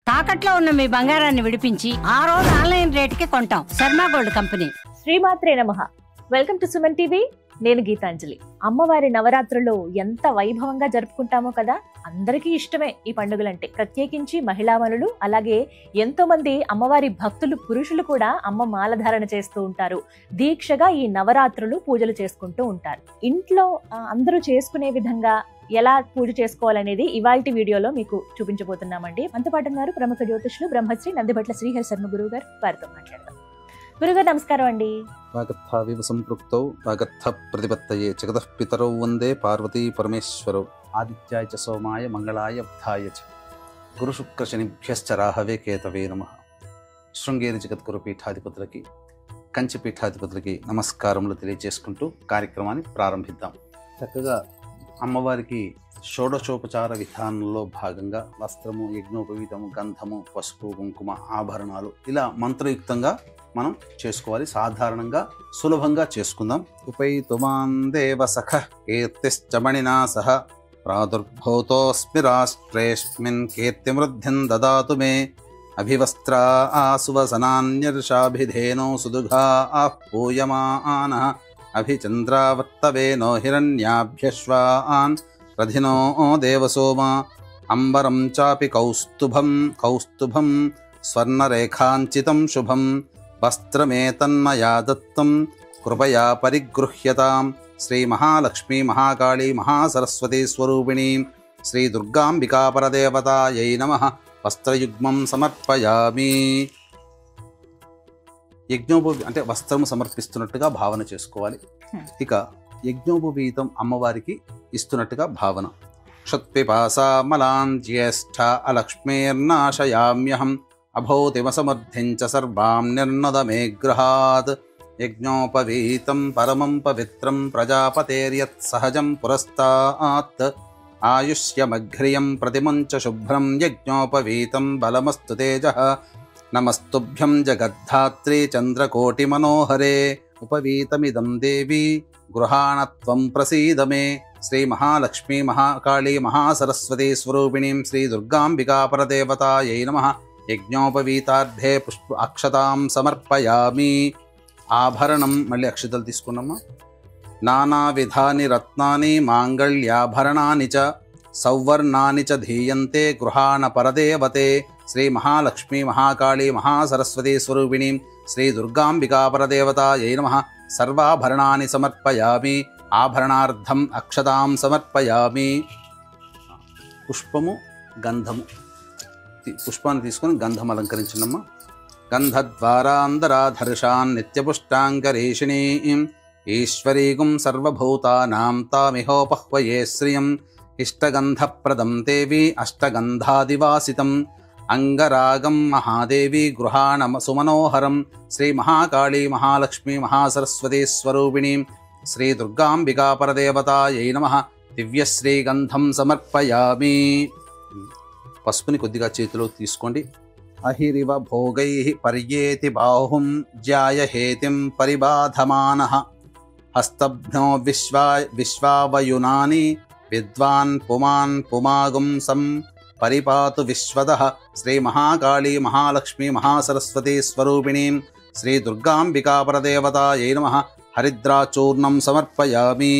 తాకట్లో ఉన్న మీ బంగారాన్ని విడిపించి ఆ రోజు ఆన్లైన్ రేటుకి కొంటాం. Sharma gold company. శ్రీమాత్రే నమః. Welcome to Suman TV. నేను గీతాంజలి. అమ్మవారి నవరాత్రులు ఎంత వైభవంగా జరుపుకుంటామో కదా. అందరికీ ఇష్టమే ఈ పండుగలంటే, ప్రత్యేకించి మహిళామణులు, అలాగే ఎంతో మంది అమ్మవారి భక్తులు, పురుషులు కూడా అమ్మ మాలధారణ చేస్తూ ఉంటారు. దీక్షగా ఈ నవరాత్రులు పూజలు చేసుకుంటూ ఉంటారు. ఇంట్లో అందరూ చేసుకునే విధంగా ఎలా పూజ చేసుకోవాలనేది ఇవాల్టి వీడియోలో మీకు చూపించబోతున్నామండి. మనతో పాటు ఉన్నారు ప్రముఖ జ్యోతిష్యులు బ్రహ్మశ్రీ నందిభట్ల శ్రీహరి శర్మ గురువు గారు. వారితో మాట్లాడదాం. గురుగారు నమస్కారం అండి. వాగర్థావివ సంపృక్తౌ వాగర్థ ప్రతిపత్తయే జగతః పితరౌ వందే పార్వతీ పరమేశ్వరౌ. ఆదిత్యాయ చ సోమాయ మంగళాయ బుధాయ చ గురు శుక్ర శనిభ్యశ్చ రాహవే కేతవే నమః. శృంగేరి జగద్గురు పీఠాధిపతులకి, కంచి పీఠాధిపతులకి నమస్కారములు తెలియజేసుకుంటూ కార్యక్రమాన్ని ప్రారంభిద్దాం. చక్కగా అమ్మవారికి షోడశోపచార విధానంలో భాగంగా వస్త్రము, యజ్ఞోపవీతము, గంధము, పసుపు, కుంకుమ, ఆభరణాలు ఇలా మంత్రయుక్తంగా మనం చేసుకోవాలి. సాధారణంగా సులభంగా చేసుకుందాం. ఉపైతుమాన్ దేవ సఖ కీర్తిశ్చమణినా సహ ప్రాదుర్భూతోస్మి రాష్ట్రేస్మిన్ కీర్తిమృద్ధిం దదాతు మే. అభివస్త్రా సువసనాన్యర్షాభిధేనో సుదుఘా పూయమానః అభిచంద్రావర్తవేనో హిరణ్యాభ్యశ్వాన్ రధినో దేవసోమా. అంబరం చాపి కౌస్తుభం స్వర్ణరేఖాంచితం శుభం. వస్త్రమేతన్మయా దత్తం కృపయా పరిగృహ్యతాం. శ్రీ మహాలక్ష్మీ మహాకాళీ మహాసరస్వతీ స్వరూపిణీ శ్రీ దుర్గాంబికా పరదేవతాయై నమః. వస్త్రయుగ్మం సమర్పయామి. అంటే వస్త్రము సమర్పిస్తున్నట్టుగా భావన చేసుకోవాలి. ఇక యజ్ఞోపవీతం అమ్మవారికి ఇస్తున్నట్టుగా భావన. క్షత్పిపాసామలాన్ జ్యేష్ఠ అలక్ష్మీర్నాశయామ్యహం అభౌతిమసమర్థించ సర్వాం నిర్నదమే గృహాత్. యజ్ఞోపవీతం పరమం పవిత్రం ప్రజాపతేర్యత్ సహజం పురస్తాత్. ఆయుష్యమఘ్రియం ప్రతిమంచ శుభ్రం యజ్ఞోపవీతం బలమస్తు తేజః. నమస్తుభ్యం జగద్ధాత్రి చంద్రకోటి మనోహరే. ఉపవీతమిదం దేవి గృహాణత్వం ప్రసీద మే. శ్రీ మహాలక్ష్మీ మహాకాళీ మహాసరస్వతీ స్వరూపిణీం శ్రీ దుర్గాంబికా పరదేవతాయై నమః. యజ్ఞోపవీతార్థే అక్షతాం సమర్పయామి. ఆభరణం మళ్ళీ అక్షతలు తీసుకున్నామా. నానావిధాని రత్నాని మాంగళ్యాభరణాని చ సౌవర్ణాని చ ధీయంతే గృహాణ పరదేవతే. శ్రీ మహాలక్ష్మీ మహాకాళీ మహాసరస్వతీ స్వరూపిణీం శ్రీ దుర్గాంబికా పరదేవతాయై నమః. సర్వాభరణాని సమర్పయామి. ఆభరణార్థం అక్షతాం సమర్పయామి. పుష్పము, గంధము. పుష్పాన్ని తీసుకొని గంధం అలంకరించినమ్మా. గంధద్వారాంధరాధర్షాన్ నిత్యపుష్టాంగరేషిణీం ఈశ్వరీగుం సర్వభూతానాం తామిహోపహ్వయే శ్రియం. ఇష్టగంధప్రదం దేవి అష్టగంధాదివాసితం. అంగరాగం మహాదేవి గృహాణ సుమనోహరం. శ్రీ మహాకాళీ మహాలక్ష్మీ మహాసరస్వతీ స్వరూపిణీం శ్రీ దుర్గాంబికా పరదేవతాయై నమః. దివ్యశ్రీగంధం సమర్పయామి. పసుపుని కొద్దిగా చేతిలో తీసుకోండి. అహిరివ భోగై పర్యేతి బాహుం జ్యాయహేతిం పరిబాధమానః. హస్తభ్నో విశ్వావయునాని విద్వాన్ పుమాన్ పుమాగుం సం పరిపాతు విశ్వదః. శ్రీ మహాకాళీ మహాలక్ష్మీ మహాసరస్వతీ స్వరూపిణీం శ్రీ దుర్గాంబికా పరదేవతాయై నమః. హరిద్రాచూర్ణం సమర్పయామి.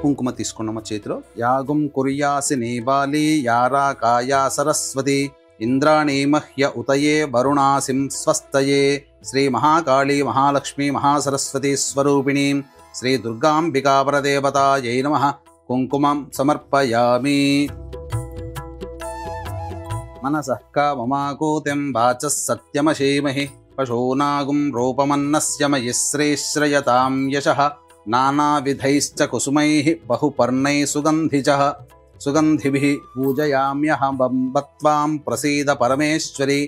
కుంకుమ తీసుకున్నమ్మ చేతిలో. యాగం కుర్యాసి నీబాలి యారా కాయా సరస్వతి. ఇంద్రాణీ మహ్య ఉతయే వరుణాసిం స్వస్తయే. శ్రీ మహాకాళీ మహాలక్ష్మీ మహాసరస్వతీ స్వరూపిణీం శ్రీ దుర్గాంబికా పరదేవతాయై నమః. కుంకుమం సమర్పయామి. మనసః కామమాకూతిం వాచః సత్యమశీమహి. పశూనాగుం రూపమన్నస్య మయి శ్రీశ్రయతాం యశః. నానావిధైశ్చ కుసుమైః బహుపర్ణైః సుగంధిభిః పూజయామ్యహం త్వాం ప్రసీద పరమేశ్వరి.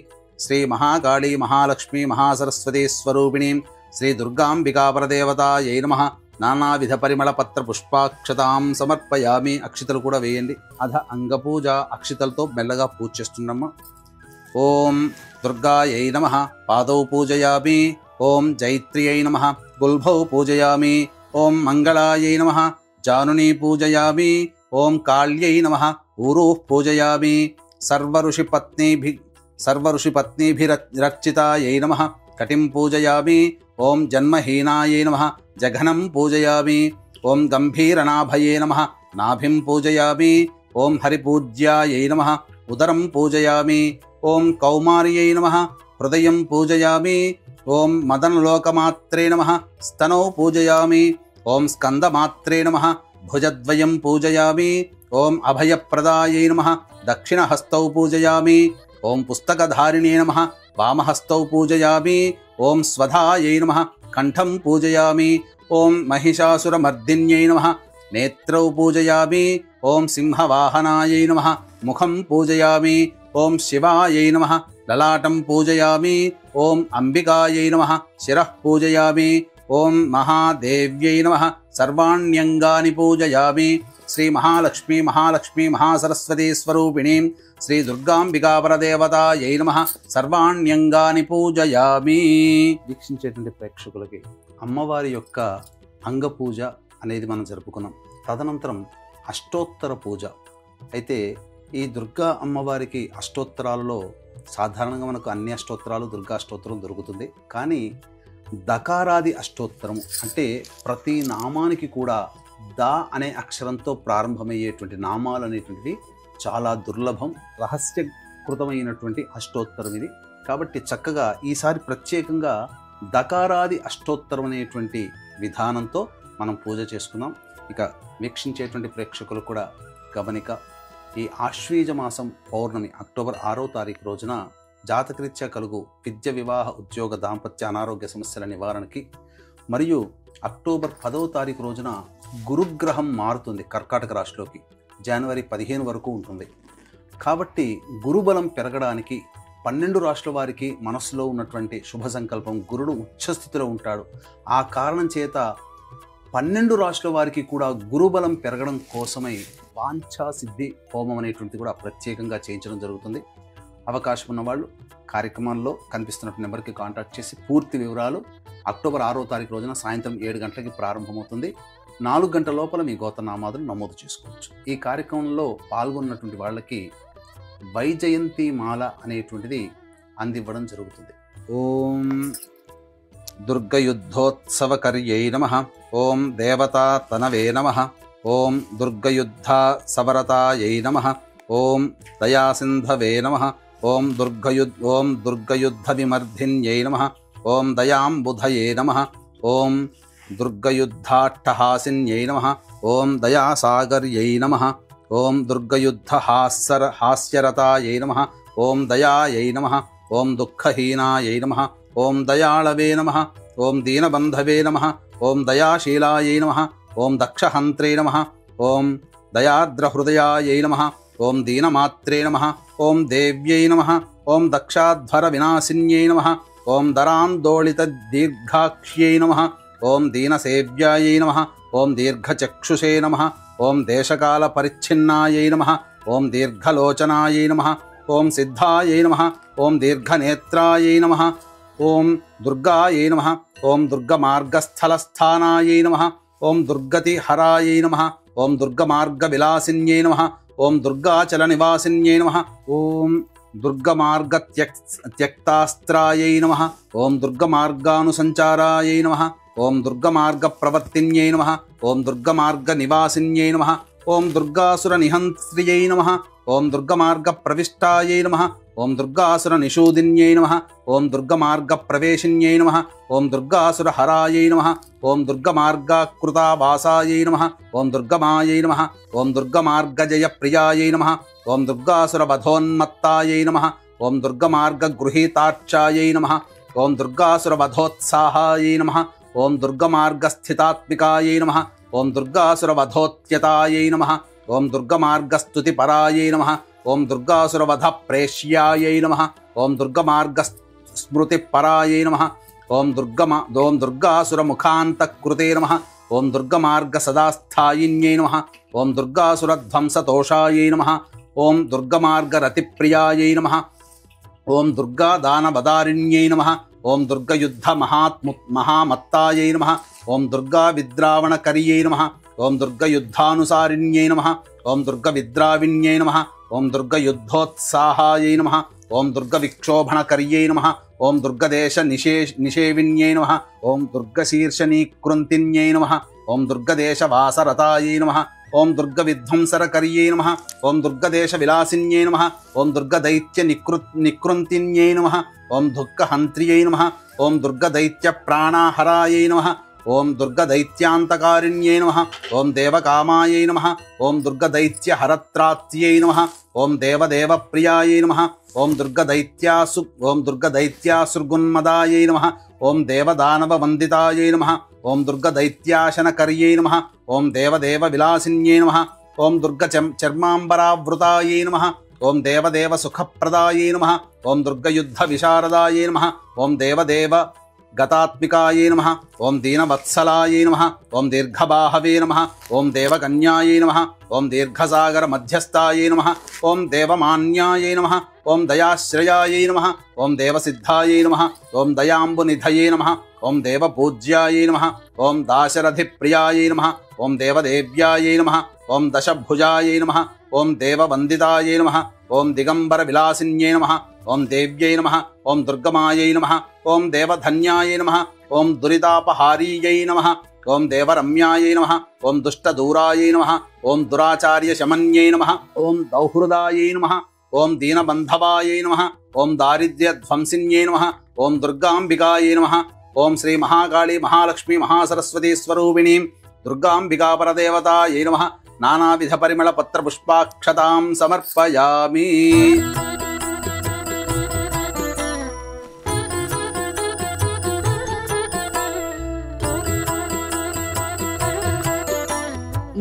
శ్రీ మహాకాళీ మహాలక్ష్మీ మహాసరస్వతీ స్వరూపిణీం శ్రీ దుర్గాంబికా పరదేవతాయై నమః. నానావిధ పరిమళ పత్ర పుష్పాక్షతాం సమర్పయామి. అక్షితలు కూడా వేయండి. అధ అంగపూజ. అక్షితలతో మెల్లగా పూజ చేస్తున్నామ్మా. ఓం దుర్గాయై నమః పాదౌ పూజయామి. ఓం జైత్ర్యై నమః గుల్భౌ పూజయామి. ఓం మంగళాయై నమః జానునీ పూజయామి. ఓం కాళ్యై నమః ఊరూః పూజయామి. सर्वऋषिपत्नीभिरर्चितायै नमः कटिं पूजयामि। ओं जन्महीनायै नमः जघनं पूजयामि। ओं गम्भीरनाभये नमः नाभिं पूजयामि। ओं हरिपूज्यायै नमः उदरं पूजयामि। ओं कौमार्यै नमः हृदयं पूजयामि। ओं मदनलोकमात्रे नमः स्तनौ पूजयामि। ओं स्कन्दमात्रे नमः भुजद्वयं पूजयामि। ओं अभयप्रदायै नमः दक्षिणहस्तौ पूजयामि। ओं पुस्तकधारिणे नमः वामहस्तौ पूजयामि। ओं स्वधायै नमः कण्ठं पूजयामि। ओं महिषासुरमर्दिन्यै नमः नेत्रौ पूजयामि। ओं सिंहवाहनायै नमः मुखं पूजयामि। ओं शिवायै नमः ललाटं पूजयामि। ओं अम्बिकायै नमः शिरः पूजयामि। ओं महादेव्यै नमः सर्वाण्यङ्गानि पूजयामि। श्री महालक्ष्मी महासरस्वती स्वरूपिणीं श्री దుర్గాంబికాపరదేవతాయై నమః సర్వాణ్యంగాని పూజయామి. వీక్షించేటువంటి ప్రేక్షకులకి అమ్మవారి యొక్క అంగపూజ అనేది మనం జరుపుకున్నాం. తదనంతరం అష్టోత్తర పూజ. అయితే ఈ దుర్గా అమ్మవారికి అష్టోత్తరాలలో సాధారణంగా మనకు అన్ని అష్టోత్తరాలు దుర్గా అష్టోత్తరం దొరుకుతుంది. కానీ దకారాది అష్టోత్తరము అంటే ప్రతి నామానికి కూడా దా అనే అక్షరంతో ప్రారంభమయ్యేటువంటి నామాలు అనేటువంటివి చాలా దుర్లభం, రహస్యకృతమైనటువంటి అష్టోత్తరం ఇది. కాబట్టి చక్కగా ఈసారి ప్రత్యేకంగా దకారాది అష్టోత్తరం అనేటువంటి విధానంతో మనం పూజ చేసుకుందాం. ఇక వీక్షించేటువంటి ప్రేక్షకులు కూడా గమనిక, ఈ ఆశ్వీజ మాసం పౌర్ణమి అక్టోబర్ 6వ తారీఖు రోజున జాతకరీత్యా కలుగు విద్య, వివాహ, ఉద్యోగ, దాంపత్య, అనారోగ్య సమస్యల నివారణకి, మరియు అక్టోబర్ 10వ తారీఖు రోజున గురుగ్రహం మారుతుంది కర్కాటక రాశిలోకి. జనవరి 15 వరకు ఉంటుంది. కాబట్టి గురుబలం పెరగడానికి 12 రాశుల వారికి మనస్సులో ఉన్నటువంటి శుభ సంకల్పం, గురుడు ఉచ్చస్థితిలో ఉంటాడు. ఆ కారణం చేత 12 రాశుల వారికి కూడా గురుబలం పెరగడం కోసమై వాంఛా సిద్ధి హోమం అనేటువంటిది కూడా ప్రత్యేకంగా చేయించడం జరుగుతుంది. అవకాశం ఉన్నవాళ్ళు కార్యక్రమాల్లో కనిపిస్తున్న నెంబర్కి కాంటాక్ట్ చేసి పూర్తి వివరాలు. అక్టోబర్ 6వ తారీఖు రోజున సాయంత్రం 7 గంటలకి ప్రారంభమవుతుంది. 4 గంటల లోపల మీ గోత్రనామాదులు నమోదు చేసుకోవచ్చు. ఈ కార్యక్రమంలో పాల్గొన్నటువంటి వాళ్ళకి వైజయంతి మాల అనేటువంటిది అందివ్వడం జరుగుతుంది. ఓం దుర్గయుద్ధోత్సవకర్యై నమః. ఓం దేవతా తనవే నమః. ఓం దుర్గయుద్ధ సవరతాయై నమః. ఓం దయాసింధవే నమః. ఓం దుర్గయుద్ధ విమర్ధిన్యై నమః. ఓం దయాంబుధయే నమః. ఓం దుర్గయుద్ధాట్టహాసిన్యై నమః. ఓం దయాసాగర్యై నమః. ఓం దుర్గయుద్ధ హాస్యరతాయై నమః. ఓం దయాయై నమః. ఓం దుఃఖహీనాయై నమః. ఓం దయాళవే నమః. ఓం దీనబంధవే నమః. ఓం దయాశీలాయై నమః. ఓం దక్షహంత్రే నమః. ఓం దయాద్రహృదయాయై నమః. ఓం దీనమాత్రే నమః. ఓం దేవ్యై నమః. ఓం దక్షాధ్వర వినాశిన్యై నమః. ఓం దరాందోళిత దీర్ఘాక్ష్యై నమః. ఓం దీనసేవ్యాయై నమః. ఓం దీర్ఘచక్షుషే నమః. ఓం దేశకాల పరిచ్ఛిన్నాయై నమః. ఓం దీర్ఘలోచనాయై నమః. ఓం సిద్ధాయై నమః. ఓం దీర్ఘనేత్రాయై నమః. ఓం దుర్గాయై నమః. ఓం దుర్గమార్గస్థలస్థానాయై నమః. ఓం దుర్గతిహరాయై నమః. ఓం దుర్గమార్గవిలాసిన్యై నమః. ఓం దుర్గాచల నివాసిన్యై నమః. ఓం దుర్గమార్గత్యక్తాస్త్రాయై నమః. ఓం దుర్గమార్గానుసంచారాయై నమః. ఓం దుర్గమార్గప్రవర్తిన్యై నమః. ఓం దుర్గమార్గనివాసిన్యై నమః. ఓం దుర్గాసురనిహంత్ర్యై నమః. ఓం దుర్గమార్గప్రవిష్టాయై నమః. ఓం దుర్గాసురనిషూదిన్యై నమః. ఓం దుర్గమార్గప్రవేశిన్యై నమః. ఓం దుర్గాసురహరాయై నమః. ఓం దుర్గమార్గాకృతావాసాయై నమః. ఓం దుర్గమాయై నమః. ఓం దుర్గమార్గజయప్రియాయై నమః. ఓం దుర్గాసురవధోన్మత్తాయై నమః. ఓం దుర్గమార్గగృహీతాక్షాయై నమః. ఓం దుర్గాసురవధోత్సాహాయై నమః. ఓం దుర్గమార్గస్థితాత్మికాయై నమః. ఓం దుర్గాసురవధోత్యతాయై నమః. ఓం దుర్గమార్గస్తుతిపరాయై నమః. ఓం దుర్గాసురవధ ప్రేష్యాయై నమః. ఓం దుర్గమార్గస్మృతిపరాయై నమః. ఓం దుర్గాసురముఖాంతకృతే నమః. ఓం దుర్గమార్గసదాస్థాయిన్యై నమః. ఓం దుర్గాసురధ్వంసతోషాయై నమః. ఓం దుర్గమార్గరతిప్రియాయై నమః. ఓం దుర్గాదానవదారిణ్యై నమః. ఓం దుర్గయుద్ధ మహామత్తాయై నమః. ఓం దుర్గావిద్రావణకర్యై నమః. ఓం దుర్గయుద్ధానుసారిణ్యై నమః. ఓం దుర్గవిద్రావిణ్యై నమః. ఓం దుర్గ యుద్ధోత్సాహాయై నమః. ఓం దుర్గ విక్షోభణకర్యై నమః. ఓం దుర్గదేశ నిషేవిన్యై నమః. ఓం దుర్గ శీర్షనీకృంతిన్యై నమః. ఓం దుర్గదేశ వాసరతాయై నమః. ఓం దుర్గ విధ్వంసరకర్యై నమః. ఓం దుర్గదేశ విలాసిన్యై నమః. ఓం దుర్గ దైత్య నికృంతిన్యై నమః. ఓం దుర్గ హంత్రియై నమః. ఓం దుర్గ దైత్య ప్రాణాహరాయై నమః. ఓం దుర్గ దైత్యాంతకారిణ్యై నమః. ఓం దేవకామాయై నమః. ఓం దుర్గ దైత్య హరత్రాత్యై నమః. ఓం దేవదేవ ప్రియాయై నమః. ఓం దుర్గ దైత్యాసుర్గున్మదాయై నమః. ఓం దేవదానవ వందితాయై నమః. ఓం దుర్గ దైత్యాశనకర్యై నమః. ఓం దేవదేవ విలాసిన్యై నమః. ఓం దుర్గ చర్మాంబరావృతాయై నమః. ఓం దేవదేవ సుఖప్రదాయై నమః. ఓం దుర్గ యుద్ధ విశారదాయై నమః. ఓం దేవదేవ గతాత్మికాయై నమః. ఓం దీనవత్సలాయై నమః. ఓం దీర్ఘబాహవే నమః. ఓం దేవకన్యాయై నమః. ఓం దీర్ఘసాగర మధ్యస్థాయై నమః. ఓం దేవమాన్యాయై నమః. ఓం దయాశ్రయాయై నమః. ఓం దేవసిద్ధాయై నమః. ఓం దయాంబునిధయే నమః. ఓం దేవపూజ్యాయై నమః. ఓం దాశరథిప్రియాయై నమః. ఓం దేవదేవ్యాయై నమః. ఓం దశభుజాయై నమః. ఓం దేవవందితాయై నమః. ఓం దిగంబర విలాసిన్యై నమః. ఓం దేవ్యై నమః. ఓం దుర్గమాయై నమః. ఓం దేవధన్యాయై నమః. ఓం దురితాపహారీయై నమః. ఓం దేవరమ్యాయై నమః. ఓం దుష్టదూరాయై నమః. ఓం దురాచార్య శమన్యై నమః. ఓం దౌహృదాయై నమః. ఓం దీనబంధవాయై నమః. ఓం దారిద్ర్యధ్వంసిన్యై నమః. ఓం దుర్గాంబికాయై నమః. ఓం శ్రీ మహాకాళీ మహాలక్ష్మీ మహాసరస్వతీ స్వరూపిణీం దుర్గాంబికా పరదేవతాయై నమః. నానావిధ పరిమళ పత్ర పుష్పాక్షతాం సమర్పయామి.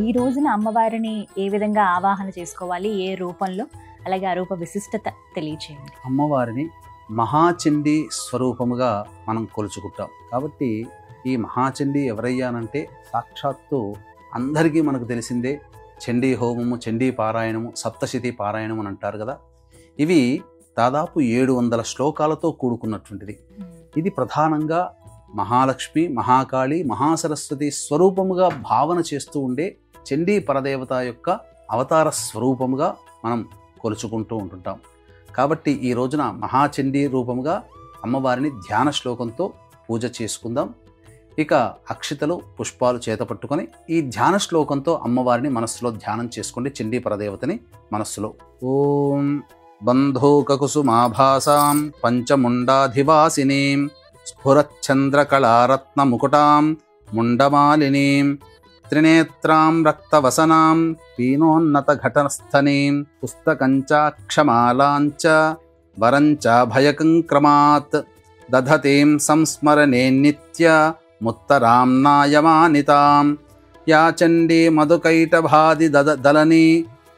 ఈ రోజున అమ్మవారిని ఏ విధంగా ఆవాహన చేసుకోవాలి, ఏ రూపంలో, అలాగే ఆ రూప విశిష్టత తెలియచేయండి. అమ్మవారిని మహాచండీ స్వరూపముగా మనం కొలుచుకుంటాం. కాబట్టి ఈ మహాచండీ ఎవరయ్యానంటే సాక్షాత్తు అందరికీ మనకు తెలిసిందే చండీ హోమము, చండీ పారాయణము, సప్తశతి పారాయణం అని అంటారు కదా. ఇవి దాదాపు 700 శ్లోకాలతో కూడుకున్నటువంటిది. ఇది ప్రధానంగా మహాలక్ష్మి, మహాకాళి, మహాసరస్వతి స్వరూపముగా భావన చేస్తూ ఉండే చండీ పరదేవత యొక్క అవతార స్వరూపముగా మనం కొలుచుకుంటూ ఉంటుంటాం. కాబట్టి ఈ రోజున మహాచండీ రూపముగా అమ్మవారిని ధ్యాన శ్లోకంతో పూజ చేసుకుందాం. ఇక అక్షితలు, పుష్పాలు చేత పట్టుకొని ఈ ధ్యాన శ్లోకంతో అమ్మవారిని మనస్సులో ధ్యానం చేసుకోండి. చండీ పరదేవతని మనస్సులో ఓం బంధూకకుసుమాభాసాం పంచముండాధివాసినీం స్ఫురచ్చంద్రకళారత్న ముకుటాం ముండమాలినీం త్రినేత్రాం రక్తవసనాం పీనోన్నత ఘటస్థనీం పుస్తకంచాక్షమాలాంచ వరంచ భయకంక్రమాత్ దధతీం సంస్మరణే నిత్య ముత్తరాం నాయమానితాం యా చండీ మధుకైటభాది దలని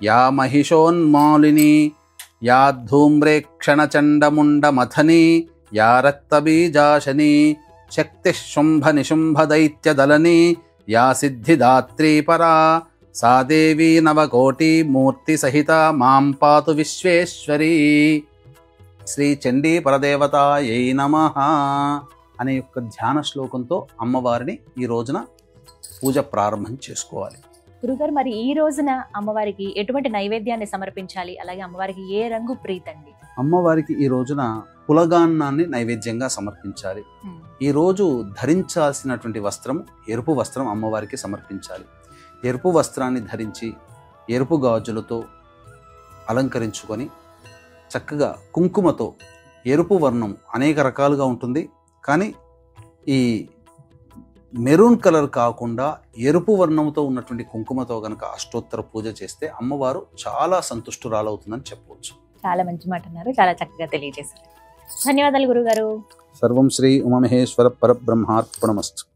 యా మహిషోన్మాలిని యా ధూమ్రేక్షణచండముండమథని యా రక్తబీజాశని శక్తి శుంభ నిశుంభ దైత్యదలని యా సిద్ధిదాత్రీ పరా సా దేవీ నవకోటి మూర్తి సహిత మాం పాతు విశ్వేశ్వరీ. శ్రీ చండీ పరదేవతాయై నమః అనే యొక్క ధ్యాన శ్లోకంతో అమ్మవారిని ఈ రోజున పూజ ప్రారంభం చేసుకోవాలి. గురుగారు, మరి ఈ రోజున అమ్మవారికి ఎటువంటి నైవేద్యాన్ని సమర్పించాలి, అలాగే అమ్మవారికి ఏ రంగు ప్రీతండి? అమ్మవారికి ఈ రోజున పులగాన్నాన్ని నైవేద్యంగా సమర్పించాలి. ఈ రోజు ధరించాల్సినటువంటి వస్త్రం ఎరుపు వస్త్రం అమ్మవారికి సమర్పించాలి. ఎరుపు వస్త్రాన్ని ధరించి ఎరుపు గాజులతో అలంకరించుకొని చక్కగా కుంకుమతో, ఎరుపు వర్ణం అనేక రకాలుగా ఉంటుంది, కానీ ఈ మెరూన్ కలర్ కాకుండా ఎరుపు వర్ణంతో ఉన్నటువంటి కుంకుమతో కనుక అష్టోత్తర పూజ చేస్తే అమ్మవారు చాలా సంతుష్టురాలవుతుందని చెప్పవచ్చు. చాలా మంచి మాట అన్నారు, చాలా చక్కగా తెలియజేశారు. ధన్యవాదాలు గురుగారు. సర్వం శ్రీ ఉమామహేశ్వర పరబ్రహ్మార్పణమస్తు.